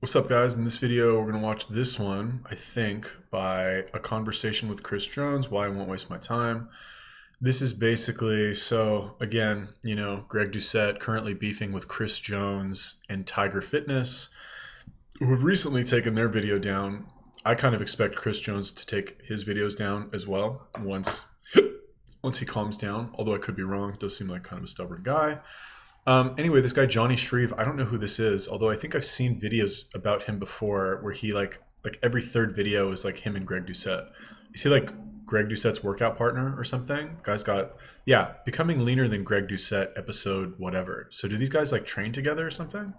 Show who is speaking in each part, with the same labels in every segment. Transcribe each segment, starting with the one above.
Speaker 1: What's up, guys? In this video, we're going to watch this one, I think, by A Conversation with Chris Jones, Why I Won't Waste My Time. This is basically, so again, Greg Doucette currently beefing with Chris Jones and Tiger Fitness, who have recently taken their video down. I kind of expect Chris Jones to take his videos down as well once he calms down, although I could be wrong. It does seem like kind of a stubborn guy. Anyway, this guy Johnni Shreve, I don't know who this is, although I think I've seen videos about him before where he like every third video is like him and Greg Doucette. Is he like Greg Doucette's workout partner or something? The guy's got, yeah, Becoming Leaner Than Greg Doucette episode whatever. So do these guys like train together or something?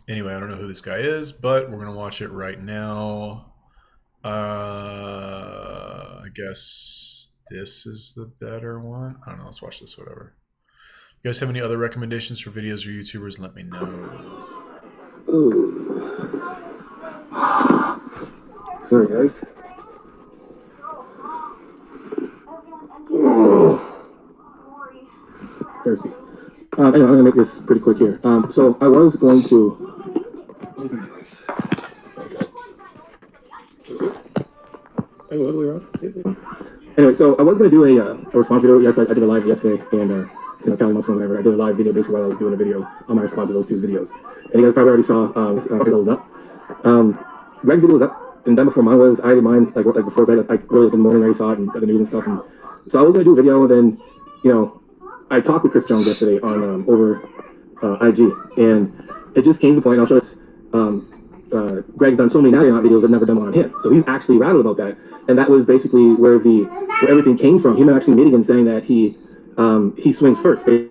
Speaker 1: Anyway, I don't know who this guy is, but we're going to watch it right now. I guess this is the better one. I don't know. Let's watch this, whatever. You guys have any other recommendations for videos or YouTubers? Let me know.
Speaker 2: Ooh. Sorry, guys. Thirsty. Anyway, I'm going to make this pretty quick here. So I was going to... Anyway, so I was going to do a response video. Yes, I did a live yesterday, and Cali Muscle or whatever. I did a live video basically while I was doing a video on my response to those two videos. And you guys probably already saw this video was up. Greg's video was up, and then before mine was, I did mine like before bed, like really in the morning I already saw it and got the news and stuff. And so I was going to do a video, and then, I talked with Chris Jones yesterday on over IG, and it just came to the point, I'll show it. Greg's done so many Natty Not videos, but never done one on him. So he's actually rattled about that. And that was basically where everything came from. Him actually meeting and saying that he swings first. Basically,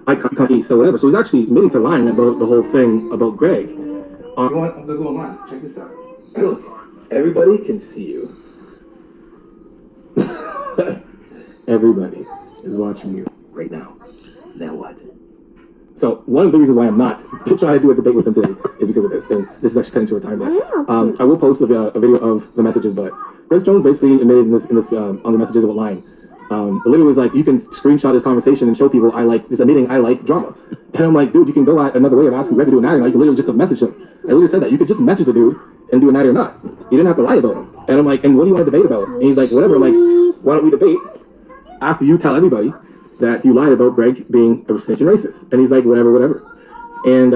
Speaker 2: I can't eat, so whatever. So he's actually admitting to lying about the whole thing about Greg. You want? I'm gonna go online. Check this out. Look, everybody can see you. Everybody is watching you right now. Now what? So one of the reasons why I'm not trying to do a debate with him today is because of this, and this is actually cutting to a time that I will post a video of the messages, but Chris Jones basically admitted in this on the messages about lying. Literally was like, you can screenshot this conversation and show people just admitting I like drama. And I'm like, dude, you can go at another way of asking Greg to do a natty. Like, you can literally just have messaged him. I literally said that. You could just message the dude and do a natty or not. You didn't have to lie about him. And I'm like, and what do you want to debate about? And he's like, whatever. I'm like, why don't we debate after you tell everybody that you lied about Greg being a snitch and racist? And he's like, whatever. And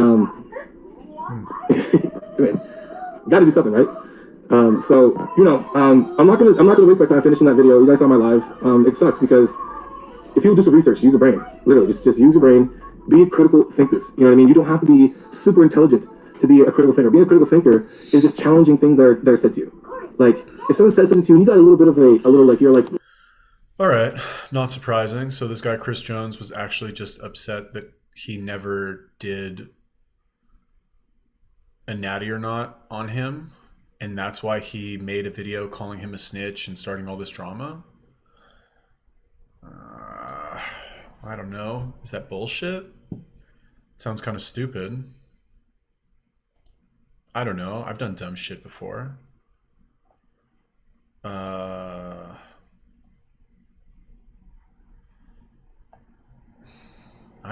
Speaker 2: gotta do something, right? So I'm not gonna waste my time finishing that video. You guys saw my live. It sucks because if you do some research, use your brain. Literally, just use your brain. Be critical thinkers. You know what I mean? You don't have to be super intelligent to be a critical thinker. Being a critical thinker is just challenging things that are said to you. Like if someone says something to you, and you got a little bit of you're like.
Speaker 1: All right, not surprising. So this guy Chris Jones was actually just upset that he never did a natty or not on him, and that's why he made a video calling him a snitch and starting all this drama. I don't know. Is that bullshit? Sounds kind of stupid. I don't know. I've done dumb shit before. I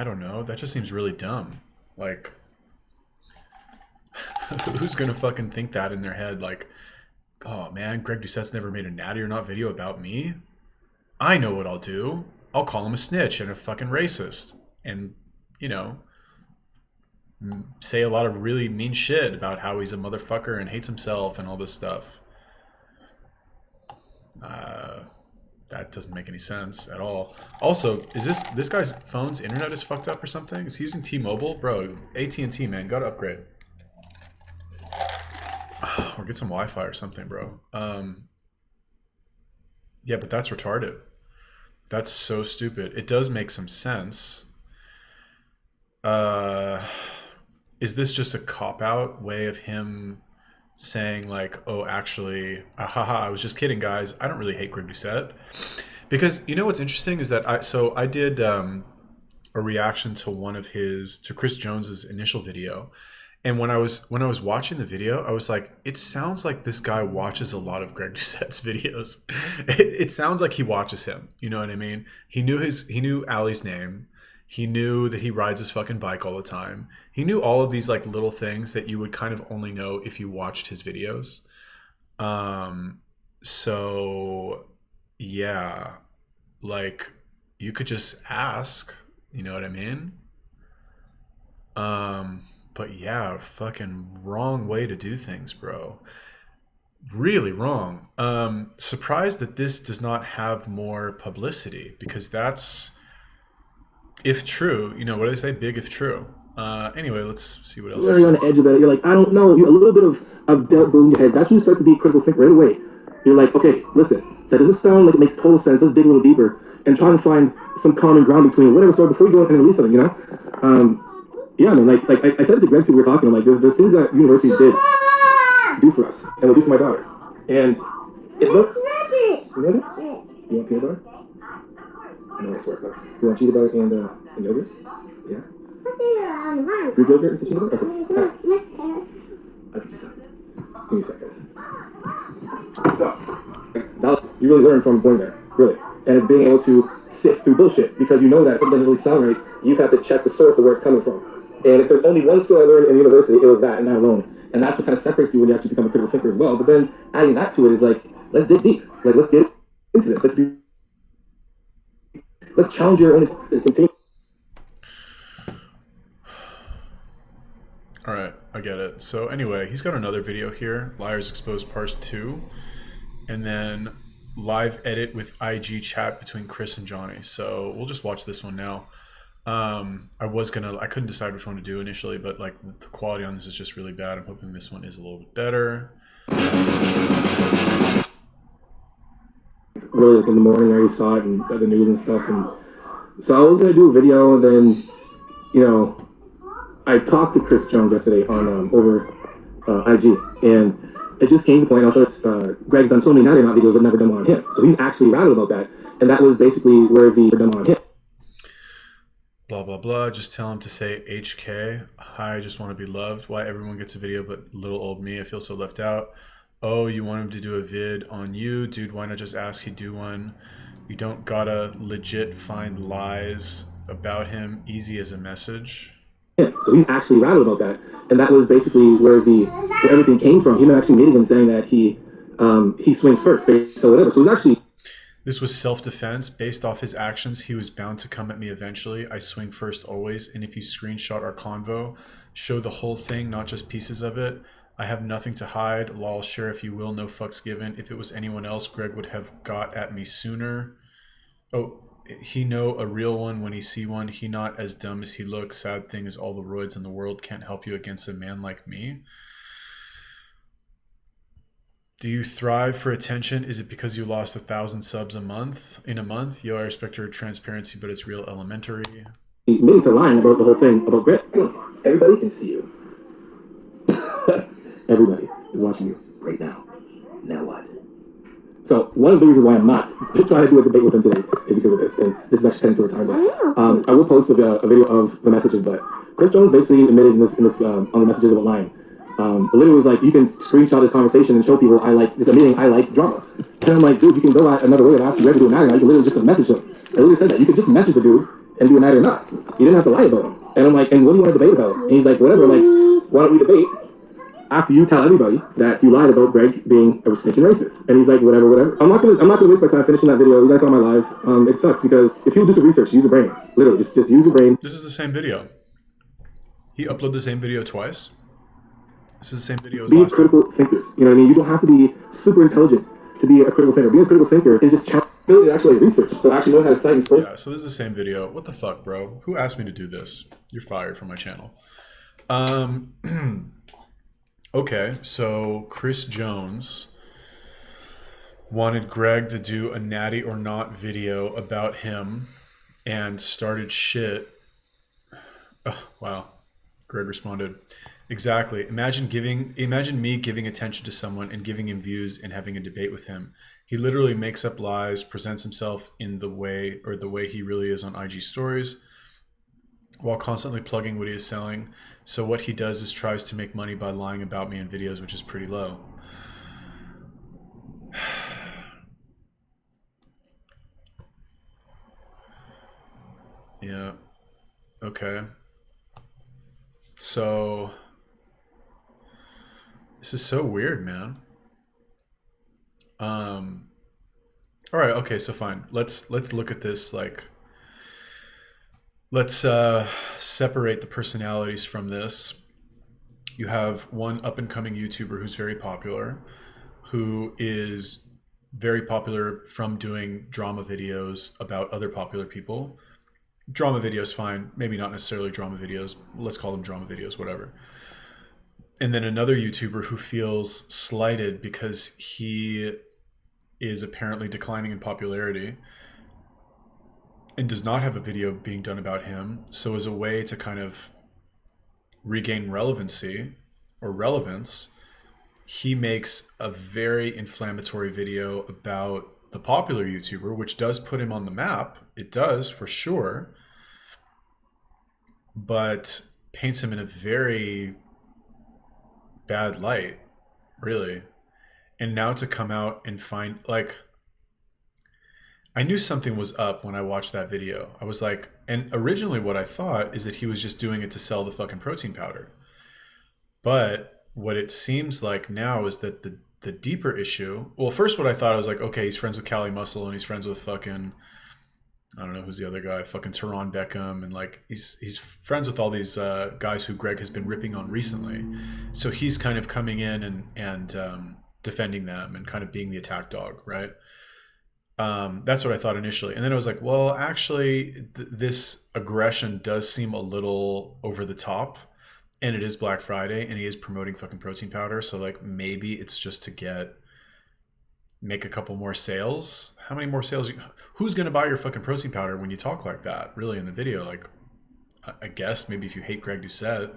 Speaker 1: don't know. That just seems really dumb. Like, who's gonna fucking think that in their head? Like, oh man, Greg Doucette's never made a natty or not video about me. I know what I'll do. I'll call him a snitch and a fucking racist. And, say a lot of really mean shit about how he's a motherfucker and hates himself and all this stuff. That doesn't make any sense at all. Also, is this guy's phone's internet is fucked up or something? Is he using T-Mobile? Bro, AT&T, man, gotta upgrade. Or get some Wi-Fi or something, bro. Yeah, but that's retarded. That's so stupid. It does make some sense. Is this just a cop-out way of him saying like, oh, actually, haha, I was just kidding, guys. I don't really hate Greg Doucette. Because what's interesting is that I did a reaction to Chris Jones's initial video. And when I was watching the video, I was like, it sounds like this guy watches a lot of Greg Doucette's videos. It sounds like he watches him. You know what I mean? He knew Ali's name. He knew that he rides his fucking bike all the time. He knew all of these like little things that you would kind of only know if you watched his videos. So yeah, like you could just ask, you know what I mean? But yeah, fucking wrong way to do things, bro. Really wrong. Surprised that this does not have more publicity because that's, if true, you know, what do they say? Big if true. Anyway, let's see what else it
Speaker 2: Very on the
Speaker 1: says.
Speaker 2: edge of it. You're like, I don't know. A little bit of doubt goes in your head. That's when you start to be a critical thinker right away. You're like, okay, listen, that doesn't sound like it makes total sense. Let's dig a little deeper and try to find some common ground between whatever story before you go and release something, you know? Yeah, I mean, like I said it to Greg too, we were talking, I'm like, there's things that universities did do for us and will do for my daughter. And it's not. You want it? You want peanut butter? I know this works though. You want cheetah butter and yogurt? Yeah. Greek yogurt and some cheetah butter? Okay. Right. I'll get you some. Give me a second. So, you really learn from going there, really. And it's being able to sift through bullshit because you know that if something doesn't really sound right, you have to check the source of where it's coming from. And if there's only one skill I learned in university, it was that and that alone. And that's what kind of separates you when you actually become a critical thinker as well. But then adding that to it is like, let's dig deep. Like, let's get into this. Let's challenge your own continue.
Speaker 1: All right, I get it. So anyway, he's got another video here, Liars Exposed Part 2, and then live edit with IG chat between Chris and Johnny. So we'll just watch this one now. I couldn't decide which one to do initially, but like the quality on this is just really bad. I'm hoping this one is a little bit better.
Speaker 2: Really, like in the morning, I already saw it and got the news and stuff. And so I was going to do a video, and then, you know, I talked to Chris Jones yesterday on over IG, and it just came to the point. I'll show it. Greg's done so many Natty Not videos, but never done one on him. So he's actually rattled about that, and that was basically where the done on him.
Speaker 1: Blah blah blah. Just tell him to say HK. Hi, I just want to be loved. Why everyone gets a video, but little old me, I feel so left out. Oh, you want him to do a vid on you, dude? Why not just ask he do one? You don't gotta legit find lies about him. Easy as a message.
Speaker 2: Yeah, so he's actually rattled about that, and that was basically where everything came from. Him actually meeting him saying that he swings first, so whatever. So it was actually.
Speaker 1: This was self-defense. Based off his actions, he was bound to come at me eventually. I swing first always, and if you screenshot our convo, show the whole thing, not just pieces of it. I have nothing to hide. Lol, share if you will, no fucks given. If it was anyone else, Greg would have got at me sooner. Oh, he know a real one when he see one. He not as dumb as he looks. Sad thing is all the roids in the world can't help you against a man like me. Do you thrive for attention? Is it because you lost 1,000 subs in a month? Yo, I respect your transparency, but it's real elementary.
Speaker 2: Meaning to lying about the whole thing about Greg. Everybody can see you. Everybody is watching you right now. Now what? So one of the reasons why I'm not trying to do a debate with him today is because of this, and this is actually heading to a time limit. I will post a video of the messages, but Chris Jones basically admitted in this on the messages about lying. Literally was like, you can screenshot this conversation and show people I like this meeting. I like drama, and I'm like, dude, you can go out another way and ask Greg to do an ad. You can literally just message him. I literally said that you could just message the dude and do an ad or not. You didn't have to lie about him. And I'm like, and what do you want to debate about? And he's like, whatever. Like, why don't we debate after you tell everybody that you lied about Greg being a snitch and racist? And he's like, whatever. I'm not gonna waste my time finishing that video. You guys saw my live. It sucks because if you do some research, use your brain. Literally, just use your brain.
Speaker 1: This is the same video. He uploaded the same video twice. This is the same video as last time.
Speaker 2: Be critical thinkers. You know what I mean? You don't have to be super intelligent to be a critical thinker. Being a critical thinker is just ability to actually research. So actually know how to cite and source.
Speaker 1: Yeah, so this is the same video. What the fuck, bro? Who asked me to do this? You're fired from my channel. Okay, so Chris Jones wanted Greg to do a natty or not video about him and started shit. Oh, wow. Greg responded, exactly. Imagine me giving attention to someone and giving him views and having a debate with him. He literally makes up lies, presents himself in the way he really is on IG stories, while constantly plugging what he is selling. So what he does is tries to make money by lying about me in videos, which is pretty low. Yeah. Okay. So this is so weird, man. Um, all right, okay, so fine. Let's look at this like let's separate the personalities from this. You have one up and coming YouTuber who's very popular, who is very popular from doing drama videos about other popular people. Drama videos, fine. Maybe not necessarily drama videos. Let's call them drama videos, whatever. And then another YouTuber who feels slighted because he is apparently declining in popularity and does not have a video being done about him. So, as a way to kind of regain relevancy or relevance, he makes a very inflammatory video about the popular YouTuber, which does put him on the map. It does, for sure, but paints him in a very bad light, really. And now to come out and find, like, I knew something was up when I watched that video. I was like, and originally what I thought is that he was just doing it to sell the fucking protein powder. But what it seems like now is that the deeper issue, well, first what I thought, I was like, okay, he's friends with Cali Muscle and he's friends with fucking, I don't know who's the other guy, fucking Teron Beckham, and like he's friends with all these guys who Greg has been ripping on recently. So he's kind of coming in and defending them and kind of being the attack dog, right? That's what I thought initially, and then I was like, well, actually, this aggression does seem a little over the top, and it is Black Friday, and he is promoting fucking protein powder, so like maybe it's just to make a couple more sales. How many more sales? Who's gonna buy your fucking protein powder when you talk like that? Really, in the video, like, I guess maybe if you hate Greg Doucette.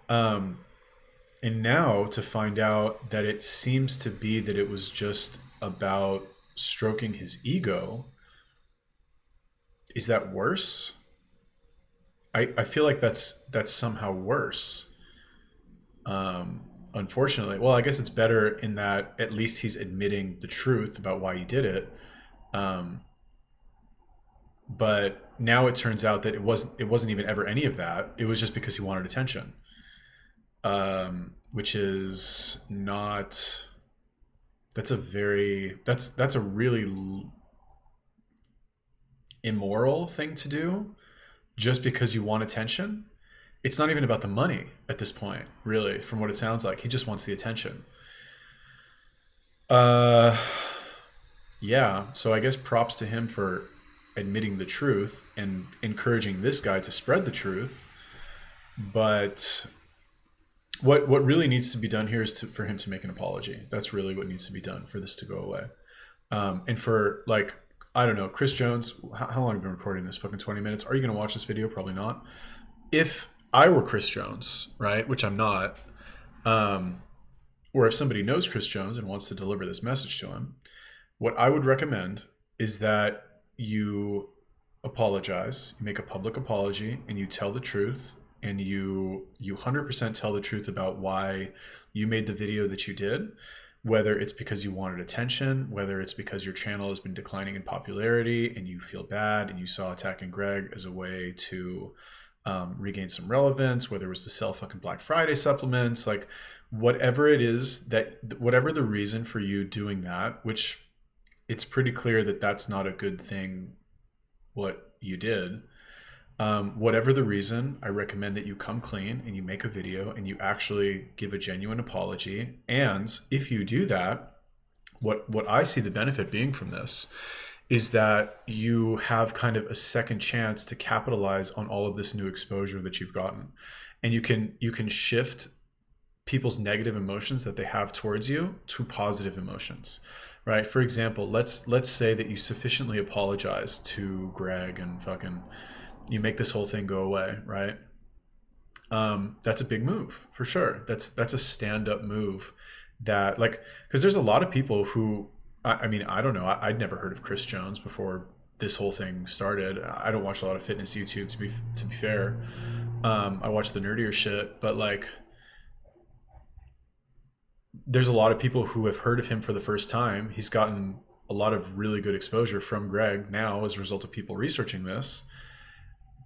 Speaker 1: And now to find out that it seems to be that it was just about stroking his ego. Is that worse? I feel like that's somehow worse. Unfortunately, well, I guess it's better in that at least he's admitting the truth about why he did it. But now it turns out that it wasn't even ever any of that. It was just because he wanted attention, which is not. That's a really immoral thing to do, just because you want attention. It's not even about the money at this point, really, from what it sounds like. He just wants the attention. Yeah, so I guess props to him for admitting the truth and encouraging this guy to spread the truth. But what really needs to be done here is for him to make an apology. That's really what needs to be done for this to go away. And for, like, I don't know, Chris Jones, how long have you been recording this? Fucking 20 minutes. Are you going to watch this video? Probably not. If I were Chris Jones, right, which I'm not, or if somebody knows Chris Jones and wants to deliver this message to him, what I would recommend is that you apologize, you make a public apology, and you tell the truth, and you 100% tell the truth about why you made the video that you did, whether it's because you wanted attention, whether it's because your channel has been declining in popularity and you feel bad and you saw attacking Greg as a way to regain some relevance, whether it was to sell fucking Black Friday supplements, like whatever it is, that whatever the reason for you doing that, which it's pretty clear that that's not a good thing, what you did. Whatever the reason, I recommend that you come clean and you make a video and you actually give a genuine apology. And if you do that, what I see the benefit being from this is that you have kind of a second chance to capitalize on all of this new exposure that you've gotten. And you can shift people's negative emotions that they have towards you to positive emotions, right? For example, let's say that you sufficiently apologize to Greg and fucking you make this whole thing go away, right? That's a big move for sure. That's a stand-up move that, like, because there's a lot of people who, I mean, I don't know. I'd never heard of Chris Jones before this whole thing started. I don't watch a lot of fitness YouTube, to be fair. I watch the nerdier shit, but like, there's a lot of people who have heard of him for the first time. He's gotten a lot of really good exposure from Greg now as a result of people researching this.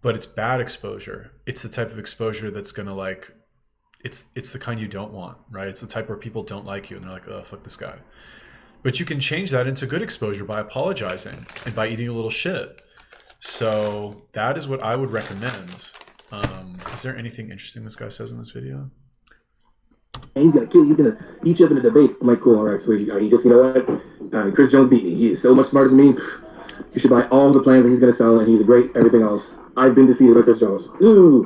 Speaker 1: but it's bad exposure. It's the type of exposure that's gonna like, it's the kind you don't want, right? It's the type where people don't like you and they're like, oh, fuck this guy. But you can change that into good exposure by apologizing and by eating a little shit. So that is what I would recommend. Is there anything interesting this guy says in this video?
Speaker 2: And he's gonna kill you. He's gonna beat you up in a debate. I'm like, cool, all right, sweetie. He just, you know what? Chris Jones beat me. He is so much smarter than me. You should buy all the plans that he's gonna sell, and he's a great everything else. I've been defeated by Chris Jones. Ooh.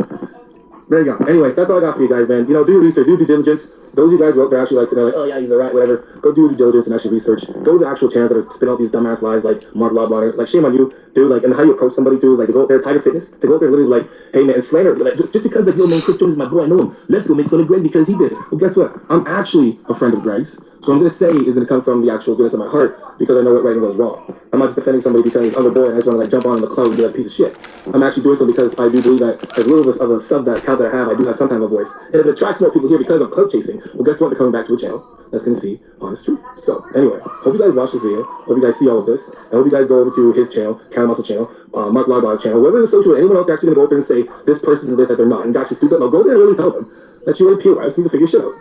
Speaker 2: There you go. Anyway, that's all I got for you guys, man. You know, do research, do due diligence. Those of you guys who are actually like, sitting there like, oh yeah, he's a rat, whatever. Go do due diligence and actually research. Go to the actual channels that are spitting out these dumbass lies like Mark Loblatter. Like, shame on you, dude. Like, and how you approach somebody too is like to go out there, Tiger Fitness, to go out there literally like, hey man, and slander. Like, just because like, yo man, Chris Jones is my boy, I know him. Let's go make fun of Greg because he did. Well, guess what? I'm actually a friend of Greg's. So I'm gonna say is gonna come from the actual goodness of my heart because I know what right and what is wrong. I'm not just defending somebody because I'm a boy and I just want to like jump on the club and be like a piece of shit. I'm actually doing so because I do believe that as little of a sub that count that I have, I do have some kind of a voice. And if it attracts more people here because I'm club chasing, well, guess what? They're coming back to a channel that's gonna see honest truth. So anyway, hope you guys watch this video. Hope you guys see all of this. I hope you guys go over to his channel, Karen Muscle channel, Mark Logbar's channel, whoever is associated with anyone out there actually gonna go over and say this person's this that they're not and got you stupid. No, go there and really tell them that you want to pure. I just need to figure shit out.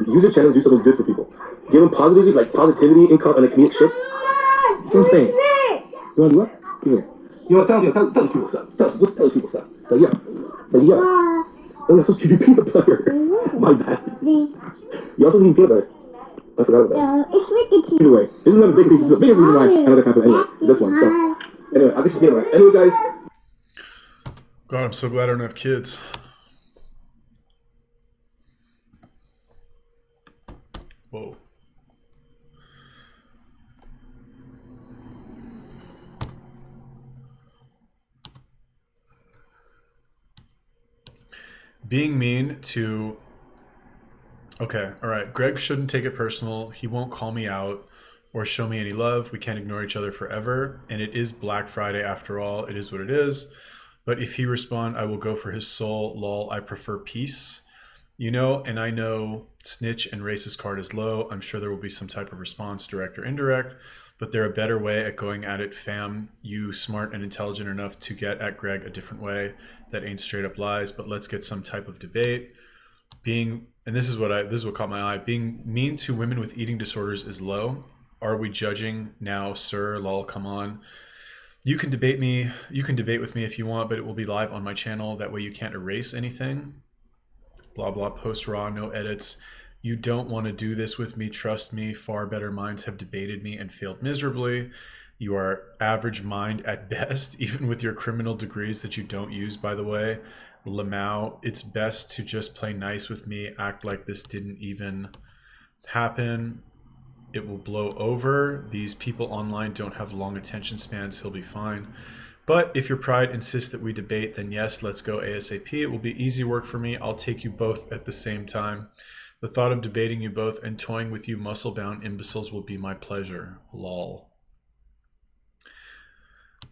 Speaker 2: Use your channel and do something good for people. Give them positivity, like positivity, income, and the community shit. That's what I'm saying. You wanna do what? Come here. You know what? Tell the people what's up. Tell the people what's up. Like, yeah. Oh, you're supposed to give you peanut butter. My bad. You're supposed to give you peanut butter. I forgot about that. Anyway, this is another big piece. This is the biggest reason why I don't have time for it anyway. Is this one. So, anyway, I'll get you peanut butter. Anyway, guys.
Speaker 1: God, I'm so glad I don't have kids. Whoa. Being mean to... Okay, all right. Greg shouldn't take it personal. He won't call me out or show me any love. We can't ignore each other forever. And it is Black Friday after all. It is what it is. But if he respond, I will go for his soul. Lol, I prefer peace. You know, and I know snitch and racist card is low. I'm sure there will be some type of response, direct or indirect. But there a better way at going at it, fam. You smart and intelligent enough to get at Greg a different way. That ain't straight up lies, but let's get some type of debate. And this is what caught my eye. Being mean to women with eating disorders is low. Are we judging now, sir? Lol, come on. You can debate me. You can debate with me if you want, but it will be live on my channel. That way you can't erase anything. Blah, blah, post raw, no edits. You don't want to do this with me. Trust me, far better minds have debated me and failed miserably. You are average mind at best, even with your criminal degrees that you don't use, by the way. Lamau, it's best to just play nice with me, act like this didn't even happen. It will blow over. These people online don't have long attention spans. He'll be fine. But if your pride insists that we debate, then yes, let's go ASAP. It will be easy work for me. I'll take you both at the same time. The thought of debating you both and toying with you muscle-bound imbeciles will be my pleasure. Lol.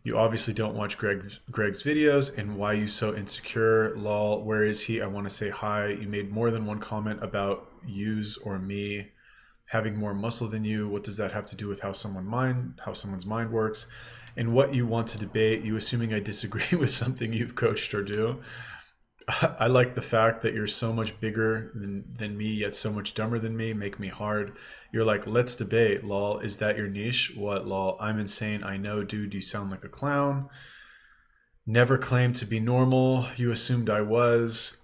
Speaker 1: You obviously don't watch Greg's videos, and why you so insecure? Lol. Where is he? I want to say hi. You made more than one comment about yous or me having more muscle than you. What does that have to do with how someone's mind works? And what you want to debate, you assuming I disagree with something you've coached or do. I like the fact that you're so much bigger than me, yet so much dumber than me. Make me hard. You're like, let's debate, lol. Is that your niche? What, lol? I'm insane. I know, dude. You sound like a clown. Never claimed to be normal. You assumed I was.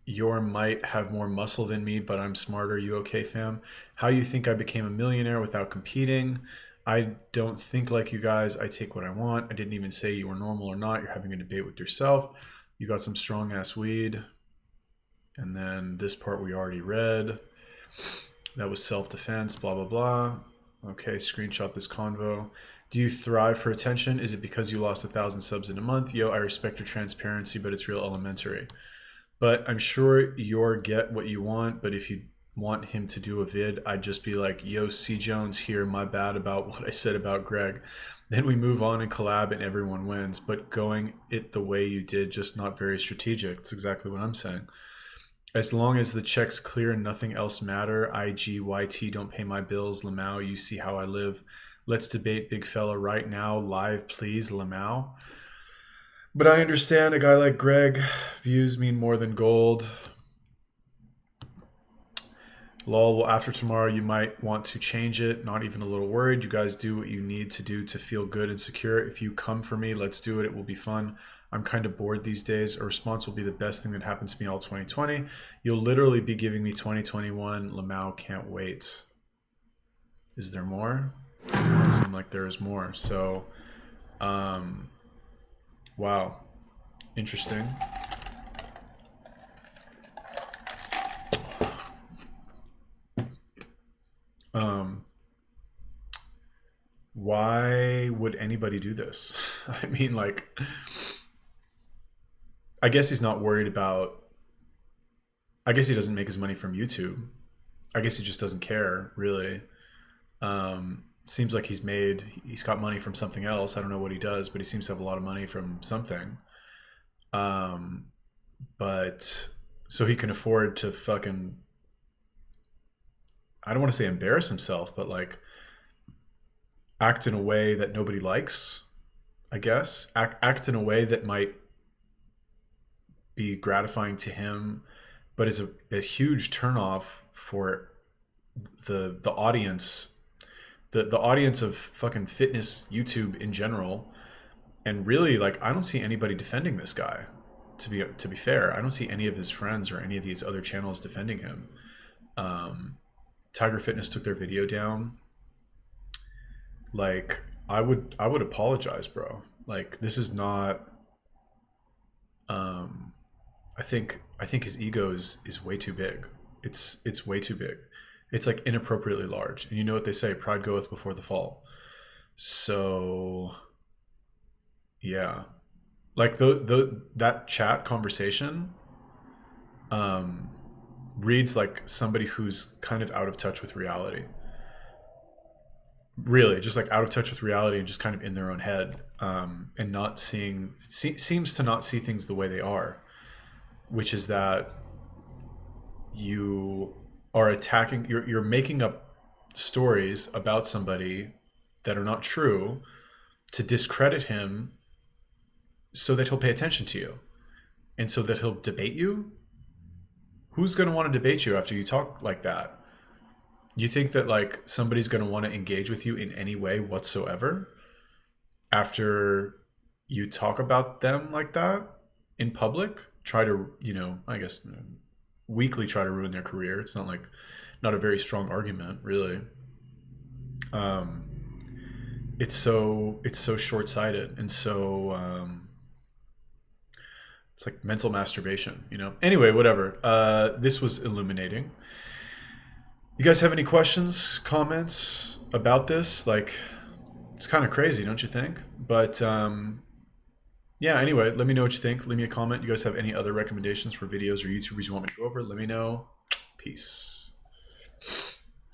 Speaker 1: Your might have more muscle than me, but I'm smarter. You okay, fam? How you think I became a millionaire without competing? I don't think like you guys. I take what I want. I didn't even say you were normal or not. You're having a debate with yourself. You got some strong ass weed. And then this part we already read. That was self-defense, blah, blah, blah. Okay, screenshot this convo. Do you thrive for attention? Is it because you lost 1,000 subs in a month? Yo, I respect your transparency, but it's real elementary. But I'm sure you'll get what you want. But if you want him to do a vid, I'd just be like, yo, C. Jones here, my bad about what I said about Greg. Then we move on and collab and everyone wins. But going it the way you did, just not very strategic. That's exactly what I'm saying. As long as the check's clear and nothing else matter, IGYT don't pay my bills, Lamau, you see how I live. Let's debate, big fella, right now, live, please, Lamau. But I understand a guy like Greg, views mean more than gold. Lol, well, after tomorrow, you might want to change it. Not even a little worried. You guys do what you need to do to feel good and secure. If you come for me, let's do it. It will be fun. I'm kind of bored these days. A response will be the best thing that happened to me all 2020. You'll literally be giving me 2021. Lamau, can't wait. Is there more? It does not seem like there is more. So, wow. Interesting. Why would anybody do this? I mean, like, I guess he's not worried about, I guess he doesn't make his money from YouTube. I guess he just doesn't care, really. Seems like he's got money from something else. I don't know what he does, but he seems to have a lot of money from something. But so he can afford to fucking, I don't want to say embarrass himself, but like act in a way that nobody likes, I guess. Act in a way that might be gratifying to him, but is a huge turnoff for the audience, the audience of fucking fitness YouTube in general. And really, like, I don't see anybody defending this guy. To be fair, I don't see any of his friends or any of these other channels defending him. Tiger Fitness took their video down. Like, I would apologize, bro. Like, this is not. I think his ego is way too big. It's way too big. It's like inappropriately large. And you know what they say, pride goeth before the fall. So yeah. Like that chat conversation reads like somebody who's kind of out of touch with reality. Really, just like out of touch with reality and just kind of in their own head, and not seems to not see things the way they are, which is that you are attacking, you're making up stories about somebody that are not true to discredit him so that he'll pay attention to you and so that he'll debate you. Who's going to want to debate you after you talk like that? You think that like somebody's going to want to engage with you in any way whatsoever after you talk about them like that in public? Try to, I guess weakly try to ruin their career. It's not a very strong argument, really. It's so short-sighted and so it's like mental masturbation, Anyway, whatever. This was illuminating. You guys have any questions, comments about this? Like, it's kind of crazy, don't you think? But yeah, anyway, let me know what you think. Leave me a comment. You guys have any other recommendations for videos or YouTubers you want me to go over? Let me know. Peace.